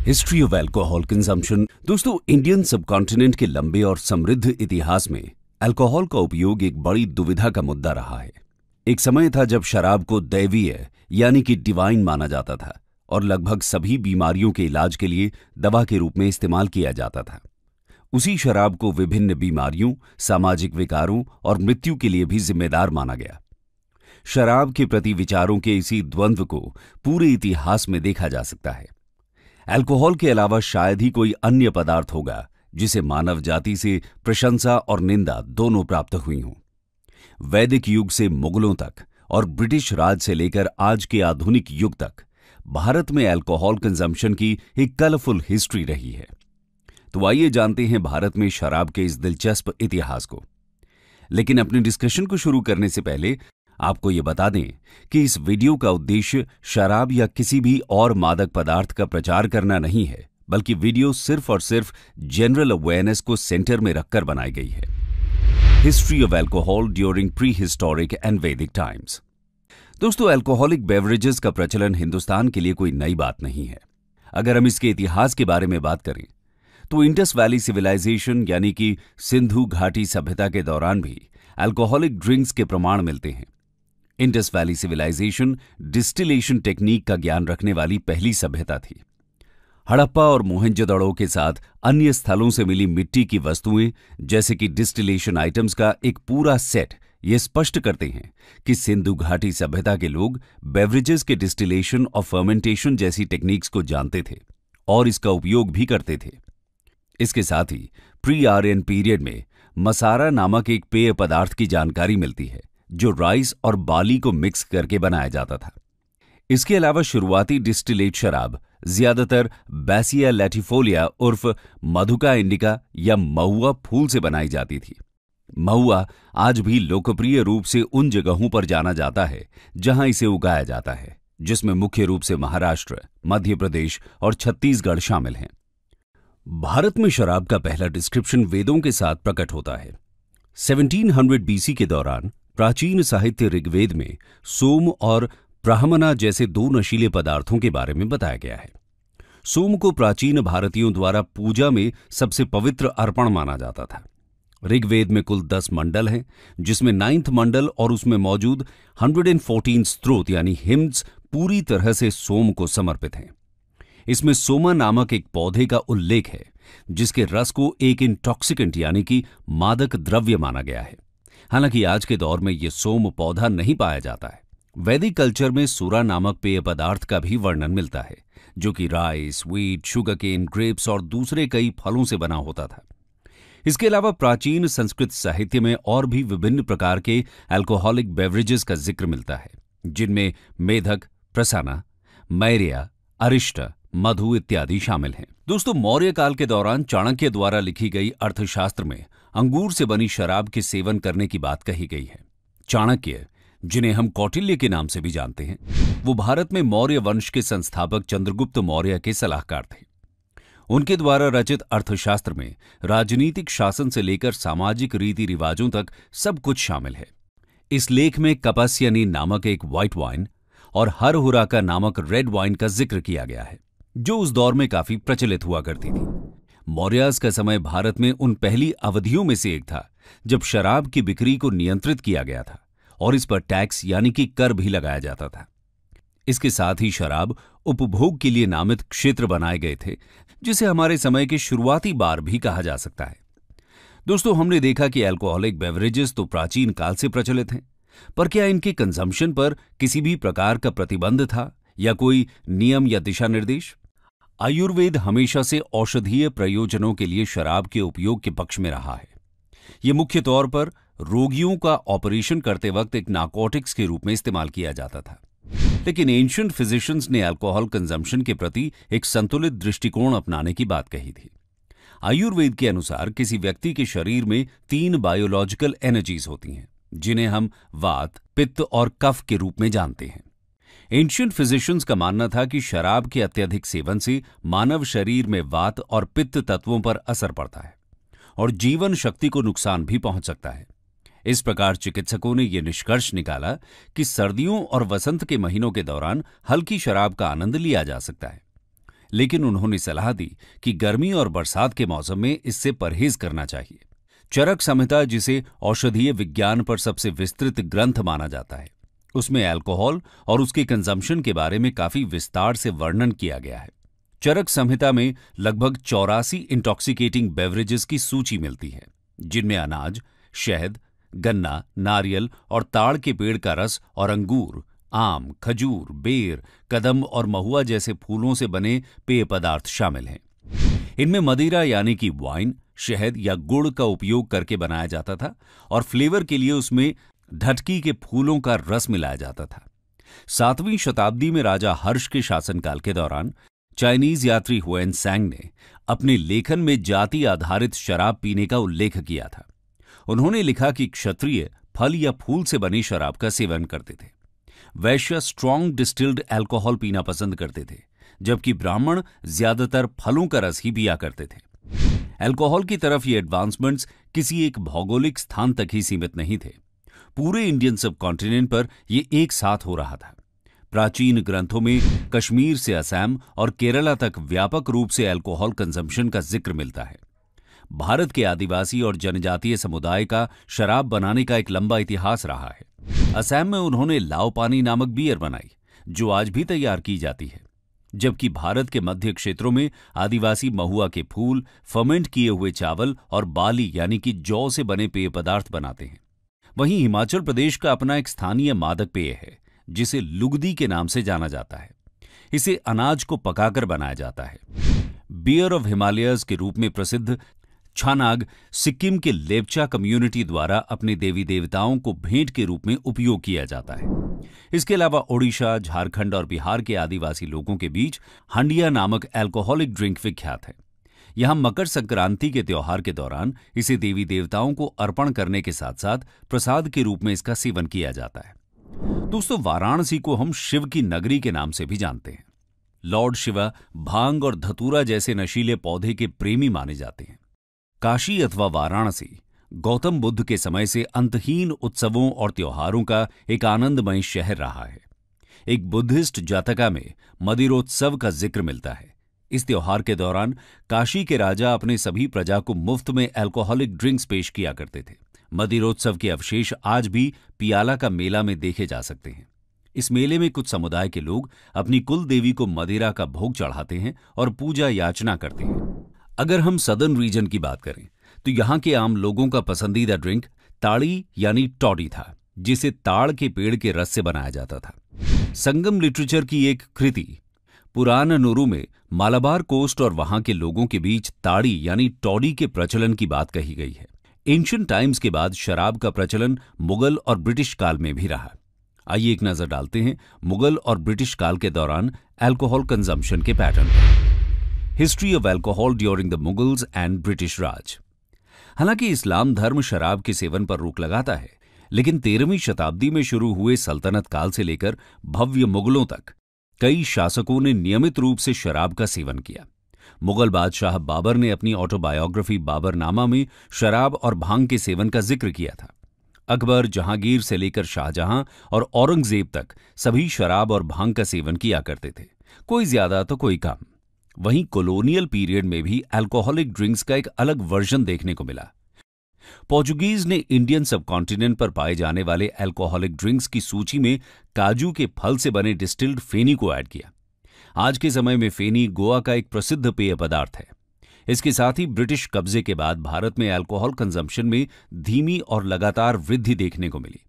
History of alcohol consumption. दोस्तों, Indian subcontinent के लंबे और समृद्ध इतिहास में अल्कोहल का उपयोग एक बड़ी दुविधा का मुद्दा रहा है। एक समय था जब शराब को दैवीय यानी कि डिवाइन माना जाता था और लगभग सभी बीमारियों के इलाज के लिए दवा के रूप में इस्तेमाल किया जाता था। उसी शराब को विभिन्न बीमारियों, सामाजिक विकारों और मृत्यु के लिए भी जिम्मेदार माना गया। शराब के प्रति विचारों के इसी द्वंद्व को पूरे इतिहास में देखा जा सकता है। अल्कोहल के अलावा शायद ही कोई अन्य पदार्थ होगा जिसे मानव जाति से प्रशंसा और निंदा दोनों प्राप्त हुई हों। वैदिक युग से मुगलों तक और ब्रिटिश राज से लेकर आज के आधुनिक युग तक भारत में अल्कोहल कंजम्पशन की एक कलरफुल हिस्ट्री रही है। तो आइए जानते हैं भारत में शराब के इस दिलचस्प इतिहास को। लेकिन अपने डिस्कशन को शुरू करने से पहले आपको ये बता दें कि इस वीडियो का उद्देश्य शराब या किसी भी और मादक पदार्थ का प्रचार करना नहीं है, बल्कि वीडियो सिर्फ और सिर्फ जनरल अवेयरनेस को सेंटर में रखकर बनाई गई है। History of alcohol during pre historic and वैदिक टाइम्स। दोस्तों, अल्कोहलिक बेवरेजेस का प्रचलन हिंदुस्तान के लिए कोई नई बात नहीं है। अगर हम इसके इतिहास के बारे में बात करें तो इंडस वैली सिविलाइजेशन यानी कि सिंधु घाटी सभ्यता के दौरान भी अल्कोहलिक ड्रिंक्स के प्रमाण मिलते हैं। Indus valley civilization distillation technique का ज्ञान रखने वाली पहली सभ्यता थी। हड़प्पा और मोहनजोदड़ो के साथ अन्य स्थलों से मिली मिट्टी की वस्तुएं जैसे कि डिस्टिलेशन आइटम्स का एक पूरा सेट ये स्पष्ट करते हैं कि सिंधु घाटी सभ्यता के लोग बेवरेजेस के डिस्टिलेशन और फर्मेंटेशन जैसी टेक्निक्स को जानते थे और इसका उपयोग भी करते थे। इसके साथ ही प्री आर्यन पीरियड में मसारा नामक एक पेय पदार्थ की जानकारी मिलती है जो राइस और बार्ली को मिक्स करके बनाया जाता था। इसके अलावा शुरुआती डिस्टिलेट शराब ज्यादातर बैसिया लैटिफोलिया उर्फ मधुका इंडिका या महुआ फूल से बनाई जाती थी। महुआ आज भी लोकप्रिय रूप से उन जगहों पर जाना जाता है जहां इसे उगाया जाता है, जिसमें मुख्य रूप से महाराष्ट्र, मध्य प्रदेश और छत्तीसगढ़ शामिल हैं। भारत में शराब का पहला डिस्क्रिप्शन वेदों के साथ प्रकट होता है। 1700 बीसी के दौरान प्राचीन साहित्य ऋग्वेद में सोम और ब्राह्मणा जैसे दो नशीले पदार्थों के बारे में बताया गया है। सोम को प्राचीन भारतीयों द्वारा पूजा में सबसे पवित्र अर्पण माना जाता था। ऋग्वेद में कुल 10 मंडल हैं, जिसमें 9th मंडल और उसमें मौजूद 114 स्तोत्र यानी हिम्स पूरी तरह से सोम को समर्पित हैं। इसमें सोमा नामक एक पौधे का उल्लेख है जिसके रस को एक इंटॉक्सिकेंट यानी कि मादक द्रव्य माना गया है। हालांकि आज के दौर में यह सोम पौधा नहीं पाया जाता है। वैदिक कल्चर में सूरा नामक पेय पदार्थ का भी वर्णन मिलता है जो कि राइस, व्हीट, शुगरकेन, ग्रेप्स और दूसरे कई फलों से बना होता था। इसके अलावा प्राचीन संस्कृत साहित्य में और भी विभिन्न प्रकार के अल्कोहलिक बेवरेजेस का जिक्र मिलता है, जिनमें मेधक, प्रसाना, मैरिया, अरिष्ट, मधु इत्यादि शामिल हैं। दोस्तों, मौर्य काल के दौरान चाणक्य द्वारा लिखी गई अर्थशास्त्र में अंगूर से बनी शराब के सेवन करने की बात कही गई है। चाणक्य, जिन्हें हम कौटिल्य के नाम से भी जानते हैं, वो भारत में मौर्य वंश के संस्थापक चंद्रगुप्त मौर्य के सलाहकार थे। उनके द्वारा रचित अर्थशास्त्र में राजनीतिक शासन से लेकर सामाजिक रीति रिवाजों तक सब कुछ शामिल है। इस लेख में कपस्यनी नामक एक व्हाइट वाइन और हरहुराका नामक रेड वाइन का जिक्र किया गया है, जो उस दौर में काफी प्रचलित हुआ करती थी। मौर्यास का समय भारत में उन पहली अवधियों में से एक था जब शराब की बिक्री को नियंत्रित किया गया था और इस पर टैक्स यानी कि कर भी लगाया जाता था। इसके साथ ही शराब उपभोग के लिए नामित क्षेत्र बनाए गए थे, जिसे हमारे समय के शुरुआती बार भी कहा जा सकता है। दोस्तों, हमने देखा कि अल्कोहलिक बेवरेजेस तो प्राचीन काल से प्रचलित हैं, पर क्या इनके कंजम्पशन पर किसी भी प्रकार का प्रतिबंध था या कोई नियम या दिशा निर्देश? आयुर्वेद हमेशा से औषधीय प्रयोजनों के लिए शराब के उपयोग के पक्ष में रहा है। यह मुख्य तौर पर रोगियों का ऑपरेशन करते वक्त एक नार्कोटिक्स के रूप में इस्तेमाल किया जाता था। लेकिन एंशिएंट फिजिशियंस ने अल्कोहल कंजम्पशन के प्रति एक संतुलित दृष्टिकोण अपनाने की बात कही थी। आयुर्वेद के अनुसार किसी व्यक्ति के शरीर में 3 बायोलॉजिकल एनर्जीज होती हैं, जिन्हें हम वात, पित्त और कफ के रूप में जानते हैं। एंशिएंट फिजिशियंस का मानना था कि शराब के अत्यधिक सेवन से मानव शरीर में वात और पित्त तत्वों पर असर पड़ता है और जीवन शक्ति को नुकसान भी पहुंच सकता है। इस प्रकार चिकित्सकों ने यह निष्कर्ष निकाला कि सर्दियों और वसंत के महीनों के दौरान हल्की शराब का आनंद लिया जा सकता है। लेकिन उन्होंने सलाह दी कि गर्मी और बरसात के मौसम में इससे परहेज करना चाहिए। चरक संहिता, जिसे औषधीय विज्ञान पर सबसे विस्तृत ग्रंथ माना जाता है, उसमें अल्कोहल और उसके कंजम्पशन के बारे में काफी विस्तार से वर्णन किया गया है। चरक संहिता में लगभग 84 इंटॉक्सिकेटिंग बेवरेजेस की सूची मिलती है, जिनमें अनाज, शहद, गन्ना, नारियल और ताड़ के पेड़ का रस और अंगूर, आम, खजूर, बेर, कदम और महुआ जैसे फूलों से बने पेय पदार्थ शामिल हैं। इनमें मदिरा यानी कि वाइन, शहद या गुड़ का उपयोग करके बनाया जाता था और फ्लेवर के लिए उसमें ढटकी के फूलों का रस मिलाया जाता था। 7वीं शताब्दी में राजा हर्ष के शासनकाल के दौरान चाइनीज यात्री हुएन सांग ने अपने लेखन में जाति आधारित शराब पीने का उल्लेख किया था। उन्होंने लिखा कि क्षत्रिय फल या फूल से बनी शराब का सेवन करते थे, वैश्य स्ट्रॉन्ग डिस्टिल्ड अल्कोहल पीना पसंद करते थे, जबकि ब्राह्मण ज्यादातर फलों का रस ही पिया करते थे। अल्कोहल की तरफ ये एडवांसमेंट्स किसी एक भौगोलिक स्थान तक ही सीमित नहीं थे, पूरे इंडियन सबकॉन्टिनेंट पर ये एक साथ हो रहा था। प्राचीन ग्रंथों में कश्मीर से असम और केरला तक व्यापक रूप से अल्कोहल कंजम्पशन का जिक्र मिलता है। भारत के आदिवासी और जनजातीय समुदाय का शराब बनाने का एक लंबा इतिहास रहा है। असम में उन्होंने लाओ पानी नामक बियर बनाई, जो आज भी तैयार की जाती है, जबकि भारत के मध्य क्षेत्रों में आदिवासी महुआ के फूल, फर्मेंट किए हुए चावल और बाली यानी कि जौ से बने पेय पदार्थ बनाते हैं। वहीं हिमाचल प्रदेश का अपना एक स्थानीय मादक पेय है, जिसे लुगदी के नाम से जाना जाता है। इसे अनाज को पकाकर बनाया जाता है। बियर ऑफ हिमालयस के रूप में प्रसिद्ध छानाग सिक्किम के लेप्चा कम्युनिटी द्वारा अपने देवी देवताओं को भेंट के रूप में उपयोग किया जाता है। इसके अलावा ओडिशा, झारखंड और बिहार के आदिवासी लोगों के बीच हंडिया नामक अल्कोहलिक ड्रिंक विख्यात है। यहां मकर संक्रांति के त्योहार के दौरान इसे देवी देवताओं को अर्पण करने के साथ साथ प्रसाद के रूप में इसका सेवन किया जाता है। दोस्तों, वाराणसी को हम शिव की नगरी के नाम से भी जानते हैं। लॉर्ड शिवा भांग और धतूरा जैसे नशीले पौधे के प्रेमी माने जाते हैं। काशी अथवा वाराणसी गौतम बुद्ध के समय से अंतहीन उत्सवों और त्योहारों का एक आनंदमय शहर रहा है। एक बुद्धिस्ट जातका में मदिरोत्सव का जिक्र मिलता है। इस त्योहार के दौरान काशी के राजा अपने सभी प्रजा को मुफ्त में अल्कोहलिक ड्रिंक्स पेश किया करते थे। मदिरोत्सव के अवशेष आज भी पियाला का मेला में देखे जा सकते हैं। इस मेले में कुछ समुदाय के लोग अपनी कुल देवी को मदिरा का भोग चढ़ाते हैं और पूजा याचना करते हैं। अगर हम सदर्न रीजन की बात करें तो यहाँ के आम लोगों का पसंदीदा ड्रिंक ताड़ी यानी टॉडी था, जिसे ताड़ के पेड़ के रस से बनाया जाता था। संगम लिटरेचर की एक कृति पुराणनुरु में मालाबार कोस्ट और वहां के लोगों के बीच ताड़ी यानी टॉडी के प्रचलन की बात कही गई है। एंशिएंट टाइम्स के बाद शराब का प्रचलन मुगल और ब्रिटिश काल में भी रहा। आइए एक नजर डालते हैं मुगल और ब्रिटिश काल के दौरान अल्कोहल कंजम्पशन के पैटर्न पर। History of alcohol during the Mughals and British Raj. हालांकि इस्लाम धर्म शराब के सेवन पर रोक लगाता है, लेकिन 13वीं शताब्दी में शुरू हुए सल्तनत काल से लेकर भव्य मुगलों तक कई शासकों ने नियमित रूप से शराब का सेवन किया। मुगल बादशाह बाबर ने अपनी ऑटोबायोग्राफी बाबरनामा में शराब और भांग के सेवन का जिक्र किया था। अकबर, जहांगीर से लेकर शाहजहां और औरंगजेब तक सभी शराब और भांग का सेवन किया करते थे, कोई ज्यादा तो कोई कम। वहीं कॉलोनियल पीरियड में भी अल्कोहलिक ड्रिंक्स का एक अलग वर्जन देखने को मिला। पोर्चुगीज ने इंडियन सबकॉन्टिनेंट पर पाए जाने वाले अल्कोहलिक ड्रिंक्स की सूची में काजू के फल से बने डिस्टिल्ड फेनी को ऐड किया। आज के समय में फेनी गोवा का एक प्रसिद्ध पेय पदार्थ है। इसके साथ ही ब्रिटिश कब्जे के बाद भारत में अल्कोहल कंजम्पशन में धीमी और लगातार वृद्धि देखने को मिली।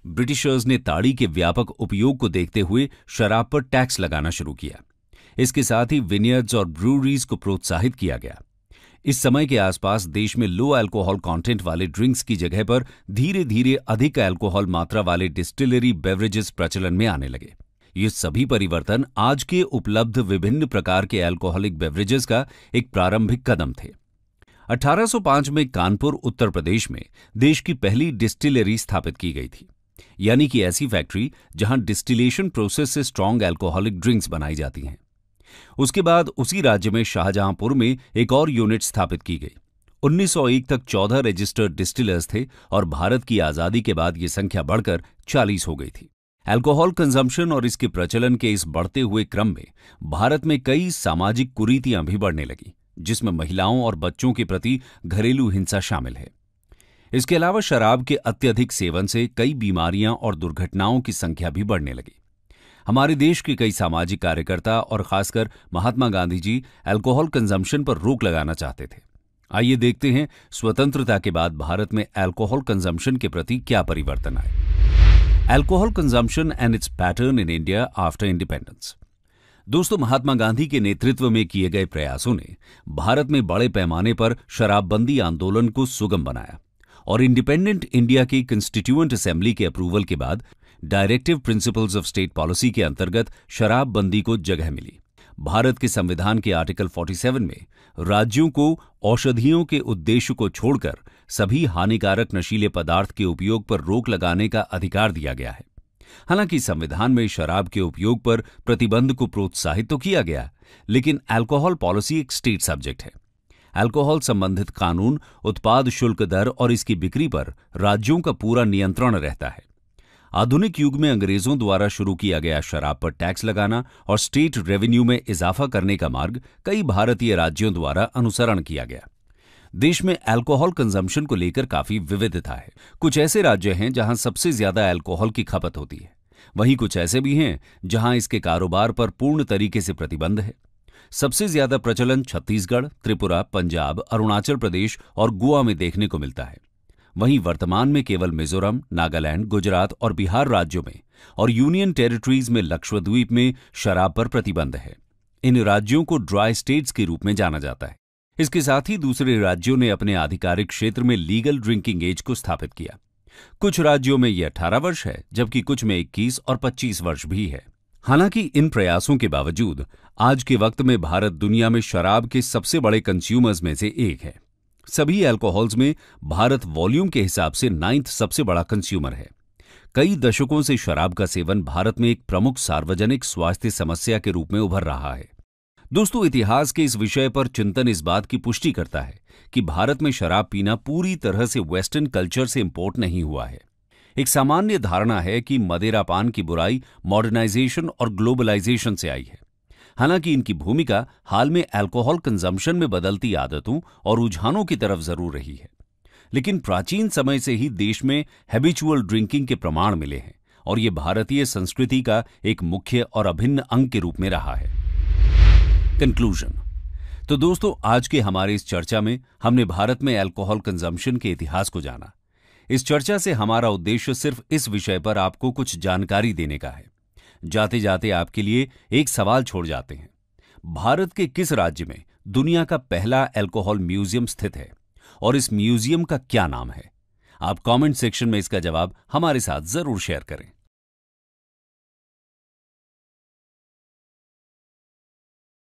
ब्रिटिशर्स ने ताड़ी के व्यापक उपयोग को देखते हुए शराब पर टैक्स लगाना शुरू किया। इसके साथ ही विनियर्ड्स और ब्रूरीज को प्रोत्साहित किया गया। इस समय के आसपास देश में लो अल्कोहल कंटेंट वाले ड्रिंक्स की जगह पर धीरे धीरे अधिक अल्कोहल मात्रा वाले डिस्टिलरी बेवरेजेस प्रचलन में आने लगे। ये सभी परिवर्तन आज के उपलब्ध विभिन्न प्रकार के अल्कोहलिक बेवरेजेस का एक प्रारंभिक कदम थे। 1805 में कानपुर, उत्तर प्रदेश में देश की पहली डिस्टिलरी स्थापित की गई थी, यानी कि ऐसी फैक्ट्री जहां डिस्टिलेशन प्रोसेस से स्ट्रॉन्ग अल्कोहलिक ड्रिंक्स बनाई जाती हैं। उसके बाद उसी राज्य में शाहजहांपुर में एक और यूनिट स्थापित की गई। 1901 तक 14 रजिस्टर्ड डिस्टिलर्स थे और भारत की आजादी के बाद ये संख्या बढ़कर 40 हो गई थी। अल्कोहल कंजम्पशन और इसके प्रचलन के इस बढ़ते हुए क्रम में भारत में कई सामाजिक कुरीतियां भी बढ़ने लगी, जिसमें महिलाओं और बच्चों के प्रति घरेलू हिंसा शामिल है। इसके अलावा शराब के अत्यधिक सेवन से कई बीमारियां और दुर्घटनाओं की संख्या भी बढ़ने लगी। हमारे देश के कई सामाजिक कार्यकर्ता और खासकर महात्मा गांधी जी अल्कोहल कंजम्पशन पर रोक लगाना चाहते थे। आइए देखते हैं स्वतंत्रता के बाद भारत में अल्कोहल कंजम्पशन के प्रति क्या परिवर्तन आए। Alcohol consumption and it's pattern in India after independence. दोस्तों, महात्मा गांधी के नेतृत्व में किए गए प्रयासों ने भारत में बड़े पैमाने पर शराबबंदी आंदोलन को सुगम बनाया और इंडिपेंडेंट इंडिया की कंस्टिट्यूएंट असेंबली के अप्रूवल के बाद directive principles of state policy के अंतर्गत शराबबंदी को जगह मिली। भारत के संविधान के आर्टिकल 47 में राज्यों को औषधियों के उद्देश्य को छोड़कर सभी हानिकारक नशीले पदार्थ के उपयोग पर रोक लगाने का अधिकार दिया गया है। हालांकि संविधान में शराब के उपयोग पर प्रतिबंध को प्रोत्साहित तो किया गया, लेकिन अल्कोहल पॉलिसी एक स्टेट सब्जेक्ट है। अल्कोहल संबंधित कानून, उत्पाद शुल्क दर और इसकी बिक्री पर राज्यों का पूरा नियंत्रण रहता है। आधुनिक युग में अंग्रेजों द्वारा शुरू किया गया शराब पर टैक्स लगाना और स्टेट रेवेन्यू में इजाफा करने का मार्ग कई भारतीय राज्यों द्वारा अनुसरण किया गया। देश में अल्कोहल कंजम्पशन को लेकर काफी विविधता है। कुछ ऐसे राज्य हैं जहां सबसे ज्यादा अल्कोहल की खपत होती है, वहीं कुछ ऐसे भी हैं जहां इसके कारोबार पर पूर्ण तरीके से प्रतिबंध है। सबसे ज्यादा प्रचलन छत्तीसगढ़, त्रिपुरा, पंजाब, अरुणाचल प्रदेश और गोवा में देखने को मिलता है। वहीं वर्तमान में केवल मिजोरम, नागालैंड, गुजरात और बिहार राज्यों में और यूनियन टेरिटरीज में लक्षद्वीप में शराब पर प्रतिबंध है। इन राज्यों को ड्राई स्टेट्स के रूप में जाना जाता है। इसके साथ ही दूसरे राज्यों ने अपने आधिकारिक क्षेत्र में लीगल ड्रिंकिंग एज को स्थापित किया। कुछ राज्यों में यह 18 वर्ष है, जबकि कुछ में 21 और 25 वर्ष भी है। हालांकि इन प्रयासों के बावजूद आज के वक्त में भारत दुनिया में शराब के सबसे बड़े कंज्यूमर्स में से एक है। सभी अल्कोहल्स में भारत वॉल्यूम के हिसाब से 9th सबसे बड़ा कंज्यूमर है। कई दशकों से शराब का सेवन भारत में एक प्रमुख सार्वजनिक स्वास्थ्य समस्या के रूप में उभर रहा है। दोस्तों, इतिहास के इस विषय पर चिंतन इस बात की पुष्टि करता है कि भारत में शराब पीना पूरी तरह से वेस्टर्न कल्चर से इंपोर्ट नहीं हुआ है। एक सामान्य धारणा है कि मदिरापान की बुराई मॉडर्नाइजेशन और ग्लोबलाइजेशन से आई है। हालांकि इनकी भूमिका हाल में अल्कोहल कंजम्पशन में बदलती आदतों और रुझानों की तरफ जरूर रही है। लेकिन प्राचीन समय से ही देश में हैबिचुअल ड्रिंकिंग के प्रमाण मिले हैं और ये भारतीय संस्कृति का एक मुख्य और अभिन्न अंग के रूप में रहा है। कंक्लूजन। तो दोस्तों, आज के हमारे इस चर्चा में हमने भारत में अल्कोहल कंजम्पशन के इतिहास को जाना। इस चर्चा से हमारा उद्देश्य सिर्फ इस विषय पर आपको कुछ जानकारी देने का है। जाते जाते आपके लिए एक सवाल छोड़ जाते हैं। भारत के किस राज्य में दुनिया का पहला अल्कोहल म्यूजियम स्थित है और इस म्यूजियम का क्या नाम है? आप कमेंट सेक्शन में इसका जवाब हमारे साथ जरूर शेयर करें।